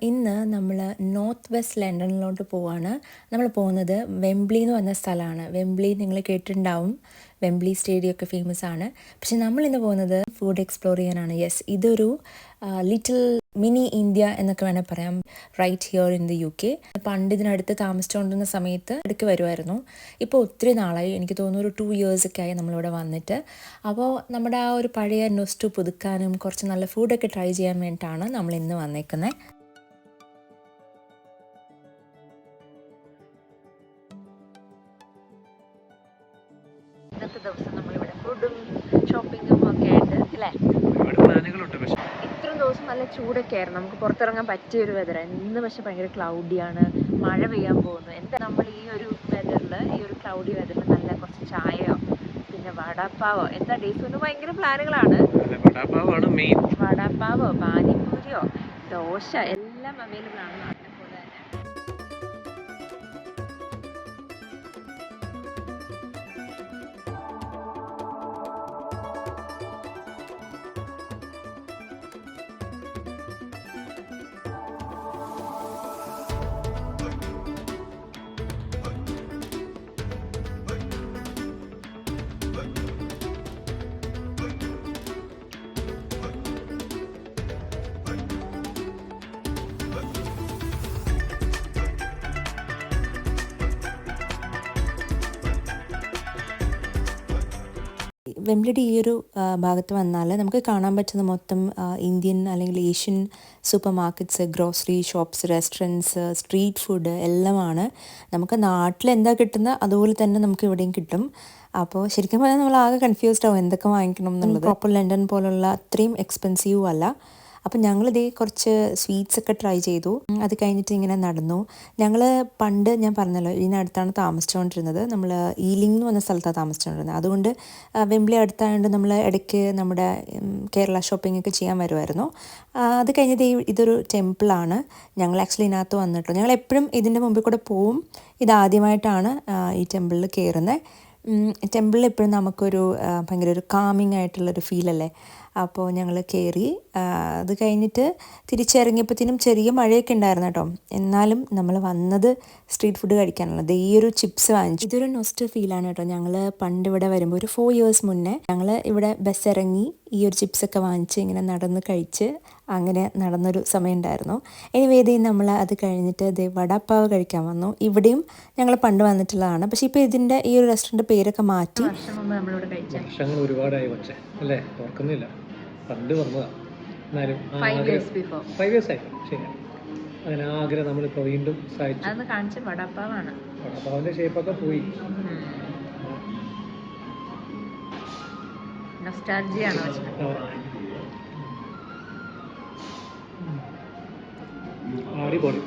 ഇന്ന് നമ്മൾ north west ലണ്ടനിലോട്ട് പോവാണ്. നമ്മൾ പോകുന്നത് വെംബ്ലി എന്ന് പറഞ്ഞ സ്ഥലമാണ്. വെംബ്ലി നിങ്ങൾ കേട്ടിട്ടുണ്ടാവും, വെംബ്ലി സ്റ്റേഡിയം ഒക്കെ ഫേമസ് ആണ്. പക്ഷെ നമ്മളിന്ന് പോകുന്നത് ഫുഡ് എക്സ്പ്ലോർ ചെയ്യാനാണ്. യെസ്, ഇതൊരു ലിറ്റിൽ മിനി ഇന്ത്യ എന്നൊക്കെ വേണേൽ പറയാം, right here in the UK. പണ്ട് ഇതിനടുത്ത് താമസിച്ചുകൊണ്ടിരുന്ന സമയത്ത് ഇടയ്ക്ക് വരുമായിരുന്നു. ഇപ്പോൾ ഒത്തിരി നാളായി, എനിക്ക് തോന്നുന്നു ഒരു 2 years ഒക്കെ ആയി നമ്മളിവിടെ വന്നിട്ട്. അപ്പോൾ നമ്മുടെ ആ ഒരു പഴയ നൊസ്റ്റു പുതുക്കാനും കുറച്ച് നല്ല ഫുഡൊക്കെ ട്രൈ ചെയ്യാൻ വേണ്ടിയിട്ടാണ് നമ്മൾ ഇന്ന് വന്നേക്കുന്നത്. ഇന്നത്തെ ദിവസം നമ്മളിവിടെ ഫുഡും ഷോപ്പിങ്ങും ഒക്കെ ആയിട്ട് അല്ലേ, ഇത്രയും ദിവസം നല്ല ചൂടൊക്കെ ആയിരുന്നു, നമുക്ക് പുറത്തിറങ്ങാൻ പറ്റിയൊരു വെതറായിരുന്നു. ഇന്ന് പക്ഷെ ഭയങ്കര ക്ലൗഡിയാണ്, മഴ പെയ്യാൻ പോകുന്നു. എന്താ നമ്മൾ ഈ ഒരു വെതറിൽ, ഈ ഒരു ക്ലൗഡി വെതറിൽ നല്ല കുറച്ച് ചായയോ പിന്നെ വടാപ്പാവോ, എന്താ ഡേയ്സിന് ഭയങ്കര പ്ലാനുകളാണ്. വടാപ്പാവോ പാനിപൂരിയോ ദോശ എല്ലാം അവൈലബിൾ ആണ് നാട്ടിലെ പോലെ തന്നെ. വെംബ്ലിയുടെ ഈ ഒരു ഭാഗത്ത് വന്നാൽ നമുക്ക് കാണാൻ പറ്റുന്ന മൊത്തം ഇന്ത്യൻ അല്ലെങ്കിൽ Asian super markets, grocery shops, restaurants, street food എല്ലാമാണ്. നമുക്ക് നാട്ടിൽ എന്താ കിട്ടുന്നത് അതുപോലെ തന്നെ നമുക്ക് ഇവിടെയും കിട്ടും. അപ്പോൾ ശരിക്കും പറഞ്ഞാൽ നമ്മൾ ആകെ കൺഫ്യൂസ്ഡ് ആവും എന്തൊക്കെ വാങ്ങിക്കണം എന്നുള്ളത്. പ്രോപ്പർ ലണ്ടൻ പോലുള്ള അത്രയും എക്സ്പെൻസീവും അല്ല. അപ്പം ഞങ്ങളിതേ കുറച്ച് സ്വീറ്റ്സ് ഒക്കെ ട്രൈ ചെയ്തു. അത് കഴിഞ്ഞിട്ട് ഇങ്ങനെ നടന്നു. ഞങ്ങൾ പണ്ട് ഞാൻ പറഞ്ഞല്ലോ ഇതിനടുത്താണ് താമസിച്ചുകൊണ്ടിരുന്നത്. നമ്മൾ ഈലിംഗ് എന്ന് പറഞ്ഞ സ്ഥലത്താണ് താമസിച്ചുകൊണ്ടിരുന്നത്. അതുകൊണ്ട് വെംബ്ലി അടുത്തായതുകൊണ്ട് നമ്മൾ ഇടയ്ക്ക് നമ്മുടെ കേരള ഷോപ്പിംഗ് ഒക്കെ ചെയ്യാൻ വരുമായിരുന്നു. അത് കഴിഞ്ഞത് ഇതൊരു ടെമ്പിളാണ്. ഞങ്ങൾ ആക്ച്വലി ഇതിനകത്ത് വന്നിട്ടുള്ളൂ. ഞങ്ങൾ എപ്പോഴും ഇതിൻ്റെ മുമ്പിൽ കൂടെ പോവും. ഇതാദ്യമായിട്ടാണ് ഈ ടെമ്പിളിൽ കയറുന്നത്. ടെമ്പിളിൽ എപ്പോഴും നമുക്കൊരു ഭയങ്കര ഒരു കാമിങ് ആയിട്ടുള്ളൊരു ഫീലല്ലേ. അപ്പോൾ ഞങ്ങൾ കയറി. അത് കഴിഞ്ഞിട്ട് തിരിച്ചിറങ്ങിയപ്പോഴത്തേനും ചെറിയ മഴയൊക്കെ ഉണ്ടായിരുന്നു കേട്ടോ. എന്നാലും നമ്മൾ വന്നത് സ്ട്രീറ്റ് ഫുഡ് കഴിക്കാനുള്ളത്. ഈ ഒരു ചിപ്സ് വാങ്ങിച്ചു. ഇതൊരു നൊസ്റ്റ് ഫീലാണ് കേട്ടോ. ഞങ്ങൾ പണ്ട് ഇവിടെ വരുമ്പോൾ ഒരു 4 years മുന്നേ ഞങ്ങൾ ഇവിടെ ബസ് ഇറങ്ങി ഈ ഒരു ചിപ്സൊക്കെ വാങ്ങിച്ച് ഇങ്ങനെ നടന്ന് കഴിച്ച് അങ്ങനെ നടന്നൊരു സമയം ഉണ്ടായിരുന്നു. എനിവേദി നമ്മൾ അത് കഴിഞ്ഞിട്ട് വടാപ്പാവ് കഴിക്കാൻ വന്നു. ഇവിടെയും ഞങ്ങൾ പണ്ട് വന്നിട്ടുള്ളതാണ്. പക്ഷേ ഇപ്പോൾ ഇതിൻ്റെ ഈ ഒരു റെസ്റ്റോറൻറ്റ് പേരൊക്കെ മാറ്റി. വർഷങ്ങൾ ഒരുപാടായി പക്ഷേ അല്ലേ, ഓർക്കുന്നില്ല. പണ്ട് വന്നതാണ്. എന്നാലും 5 years ആയി. ശരി, അങ്ങനെ ആഗ്രഹം നമ്മളിപ്പോൾ വീണ്ടും സാധിച്ചു. വടാപ്പാവിൻ്റെ ഷേപ്പൊക്കെ പോയി. അടിപൊളി.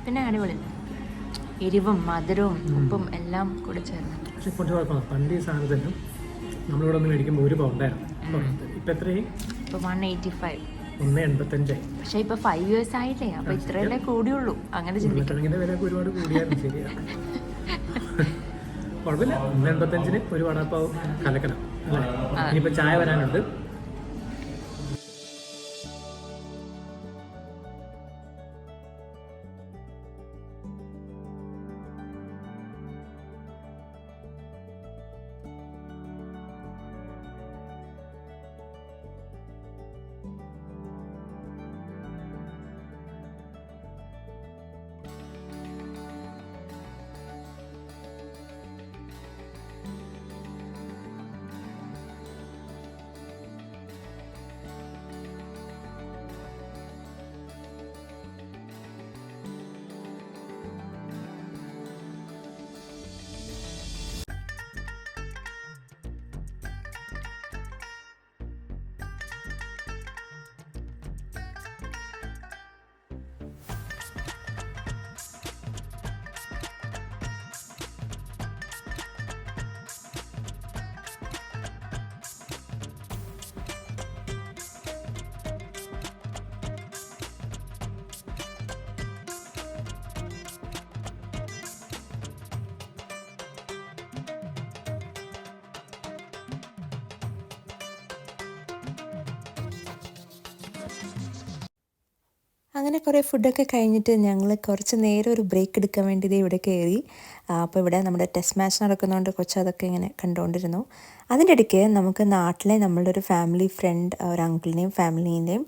പിന്നെ അടിപൊളി, എരിവും മധുരവും ഉപ്പും എല്ലാം കൂടെ ചേർന്ന്. പക്ഷെ കുറച്ച് കുഴപ്പമില്ല. പണ്ട് ഈ സാധനത്തിന് നമ്മളിവിടെ ഒന്ന് മേടിക്കുമ്പോൾ 1 പൗണ്ടായിരുന്നു. ഇപ്പം എത്രയായി? ഇപ്പോൾ 185, 1.85. പക്ഷെ ഇപ്പൊ 5 years ആയില്ലേ, അപ്പൊ ഇത്രയല്ലേ കൂടിയുള്ളൂ. അങ്ങനെ ചിന്തിക്കിഴങ്ങിന്റെ വിലയൊക്കെ ഒരുപാട് കൂടിയായിരുന്നു. ശരിയാണ്, കുഴപ്പമില്ല. 1.85 ഒരു വടാപ്പാവ് കലക്കണം അല്ലേ. ഇനിയിപ്പോൾ ചായ വരാനുണ്ട്. അങ്ങനെ കുറേ ഫുഡൊക്കെ കഴിഞ്ഞിട്ട് ഞങ്ങൾ കുറച്ച് നേരം ഒരു ബ്രേക്ക് എടുക്കാൻ വേണ്ടി ദേ ഇവിടെ കയറി. അപ്പോൾ ഇവിടെ നമ്മുടെ ടെസ്റ്റ് മാച്ച് നടക്കുന്നതുകൊണ്ട് കൊച്ചു അതൊക്കെ ഇങ്ങനെ കണ്ടുകൊണ്ടിരുന്നു. അതിൻ്റെ ഇടയ്ക്ക് നമുക്ക് നാട്ടിലെ നമ്മളുടെ ഒരു ഫാമിലി ഫ്രണ്ട്, ഒരു അങ്കിളിനെയും ഫാമിലീനെയും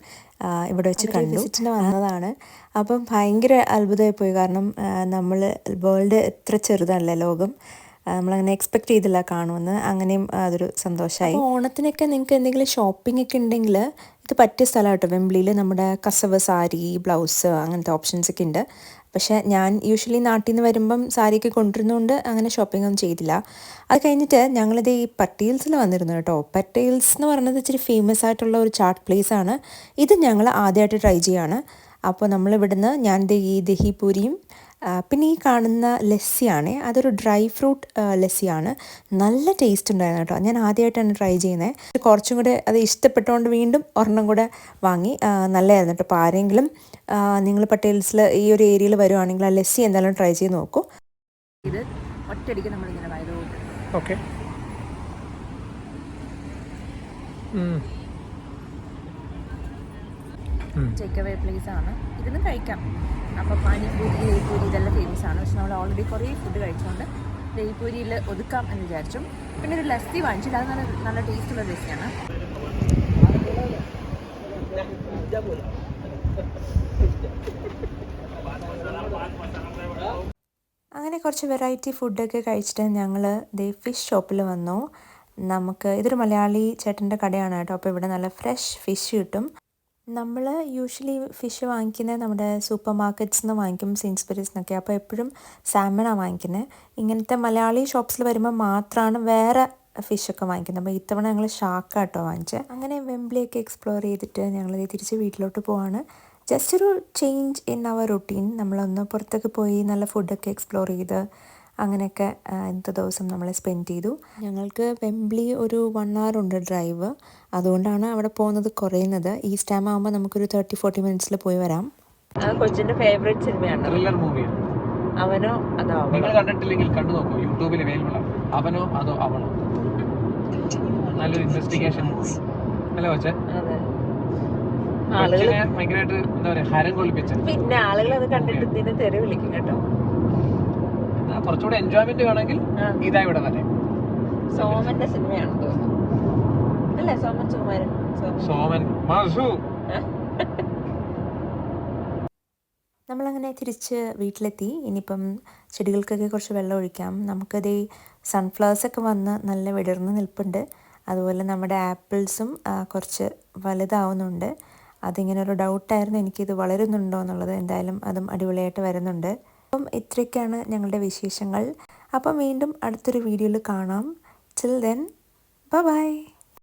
ഇവിടെ വെച്ച് കണ്ടു. വിസിറ്റിന് വന്നതാണ്. അപ്പം ഭയങ്കര അത്ഭുതമായി പോയി. കാരണം നമ്മൾ വേൾഡ് എത്ര ചെറുതാണല്ലേ ലോകം, നമ്മളങ്ങനെ എക്സ്പെക്റ്റ് ചെയ്തില്ല കാണുമെന്ന്. അങ്ങനെയും അതൊരു സന്തോഷമായി. ഓണത്തിനൊക്കെ നിങ്ങൾക്ക് എന്തെങ്കിലും ഷോപ്പിംഗ് ഒക്കെ ഉണ്ടെങ്കിൽ ഇത് പറ്റിയ സ്ഥലമാണ് കേട്ടോ. വെംബ്ലിയിൽ നമ്മുടെ കസവ് സാരി, ബ്ലൗസ് അങ്ങനത്തെ ഓപ്ഷൻസ് ഒക്കെ ഉണ്ട്. പക്ഷേ ഞാൻ യൂഷ്വലി നാട്ടിൽ നിന്ന് വരുമ്പം സാരിയൊക്കെ കൊണ്ടുവരുന്നതുകൊണ്ട് അങ്ങനെ ഷോപ്പിംഗ് ഒന്നും ചെയ്തില്ല. അത് കഴിഞ്ഞിട്ട് ഞങ്ങളിത് ഈ പട്ടേൽസിൽ വന്നിരുന്നു കേട്ടോ. പട്ടേൽസ് എന്ന് പറയുന്നത് ഇച്ചിരി ഫേമസ് ആയിട്ടുള്ള ഒരു ചാട്ട് പ്ലേസ് ആണ്. ഇത് ഞങ്ങൾ ആദ്യമായിട്ട് ട്രൈ ചെയ്യാണ്. അപ്പോൾ നമ്മളിവിടുന്ന് ഞാൻ ഈ ദഹി പൂരിയും പിന്നെ ഈ കാണുന്ന ലസ്സിയാണ്, അതൊരു ഡ്രൈ ഫ്രൂട്ട് ലസ്സിയാണ്. നല്ല ടേസ്റ്റ് ഉണ്ടായിരുന്നു കേട്ടോ. ഞാൻ ആദ്യമായിട്ടാണ് ട്രൈ ചെയ്യുന്നത്. കുറച്ചും കൂടെ അത് ഇഷ്ടപ്പെട്ടുകൊണ്ട് വീണ്ടും ഒരെണ്ണം കൂടെ വാങ്ങി. നല്ലതായിരുന്നു കേട്ടോ. അപ്പോൾ ആരെങ്കിലും നിങ്ങൾ പട്ടേൽസിൽ ഈ ഒരു ഏരിയയിൽ വരുവാണെങ്കിൽ ആ ലസ്സി എന്തായാലും ട്രൈ ചെയ്ത് നോക്കൂ. ഇത് ഒറ്റയടിക്ക് നമ്മളിങ്ങനെ വയലോട്ട് ഓക്കെ. ടേക്ക് അവേ പ്ലേസ് ആണ്. ഇരുന്ന് കഴിക്കാം. അപ്പോൾ പാനിപൂരി, ദഹിപൂരി ഇതെല്ലാം ഫേമസ് ആണ്. പക്ഷെ നമ്മൾ ഓൾറെഡി കുറേ ഫുഡ് കഴിച്ചുകൊണ്ട് ദഹിപൂരിയിൽ ഒതുക്കാം എന്ന് വിചാരിച്ചു. പിന്നെ ഒരു ലസ്സി വാങ്ങിച്ചിട്ട് അത് നല്ല ടേസ്റ്റുള്ള ലസ്സിയാണ്. അങ്ങനെ കുറച്ച് വെറൈറ്റി ഫുഡൊക്കെ കഴിച്ചിട്ട് ഞങ്ങൾ ഫിഷ് ഷോപ്പിൽ വന്നു. ഇതൊരു മലയാളി ചേട്ടൻ്റെ കടയാണ് കേട്ടോ. അപ്പോൾ ഇവിടെ നല്ല ഫ്രഷ് ഫിഷ് കിട്ടും. നമ്മൾ യൂഷ്വലി ഫിഷ് വാങ്ങിക്കുന്നത് നമ്മുടെ സൂപ്പർ മാർക്കറ്റ്സിൽ നിന്ന് വാങ്ങിക്കും, സെയിൻസ്ബരീസ് നിന്നൊക്കെ. അപ്പോൾ എപ്പോഴും സാൽമണാണ് വാങ്ങിക്കുന്നത്. ഇങ്ങനത്തെ മലയാളി ഷോപ്സിൽ വരുമ്പോൾ മാത്രമാണ് വേറെ ഫിഷൊക്കെ വാങ്ങിക്കുന്നത്. അപ്പോൾ ഇത്തവണ ഞങ്ങൾ ഷാർക്കാട്ടോ വാങ്ങിച്ചത്. അങ്ങനെ വെംബ്ലിയൊക്കെ എക്സ്പ്ലോർ ചെയ്തിട്ട് ഞങ്ങൾ തിരിച്ച് വീട്ടിലോട്ട് പോവാണ്. ജസ്റ്റ് ഒരു ചേഞ്ച് ഇൻ അവർ റുട്ടീൻ. നമ്മളൊന്ന് പുറത്തൊക്കെ പോയി നല്ല ഫുഡൊക്കെ എക്സ്പ്ലോർ ചെയ്ത് അങ്ങനെയൊക്കെ ഇന്നത്തെ ദിവസം നമ്മൾ സ്പെൻഡ് ചെയ്തു. ഞങ്ങൾക്ക് വെംബ്ലി ഒരു 1 hour ഉണ്ട് ഡ്രൈവ്. അതുകൊണ്ടാണ് അവിടെ പോകുന്നത് കുറയുന്നത്. ഈ സ്റ്റാം ആകുമ്പോൾ നമുക്കൊരു 30-40 മിനിറ്റ്സിൽ പോയി വരാം. കൊച്ചിൻ്റെ ഫേവറേറ്റ് സിനിമയാണ്, ത്രില്ലർ മൂവിയാണ്. അവനോ അതോ നിങ്ങൾ കണ്ടിട്ടില്ലെങ്കിൽ കണ്ടു നോക്കൂ, യൂട്യൂബിൽ അവൈലബിൾ ആണ്. അവനോ അതോ അവളോ, നല്ലൊരു ഇൻവെസ്റ്റിഗേഷൻ അല്ലേ കൊച്ചേ? ഭയങ്കരമായിട്ട് എന്താ പറയാ, ഹരം കൊള്ളിപ്പിച്ച. പിന്നെ ആളുകൾ അത് കണ്ടിട്ട് ഇതിനെ തെറി വിളിക്കും കേട്ടോ. കുറച്ചുകൂടെ എൻജോയ്മെന്റ് വേണമെങ്കിൽ ഇതാ ഇവിടെ വരെ. സോമന്റെ സിനിമയാണെന്ന് തോന്നുന്നു അല്ലേ? സോമൻ മാസു. നമ്മളങ്ങനെ തിരിച്ച് വീട്ടിലെത്തി. ഇനിയിപ്പം ചെടികൾക്കൊക്കെ കുറച്ച് വെള്ളം ഒഴിക്കാം. നമുക്കത് സൺഫ്ലവേഴ്സൊക്കെ വന്ന് നല്ല വിടർന്ന് നിൽപ്പുണ്ട്. അതുപോലെ നമ്മുടെ ആപ്പിൾസും കുറച്ച് വലുതാവുന്നുണ്ട്. അതിങ്ങനെ ഒരു ഡൗട്ടായിരുന്നു എനിക്കിത് വളരുന്നുണ്ടോ എന്നുള്ളത്. എന്തായാലും അതും അടിപൊളിയായിട്ട് വരുന്നുണ്ട്. അപ്പം ഇത്രയൊക്കെയാണ് ഞങ്ങളുടെ വിശേഷങ്ങൾ. അപ്പം വീണ്ടും അടുത്തൊരു വീഡിയോയിൽ കാണാം. Till then bye bye.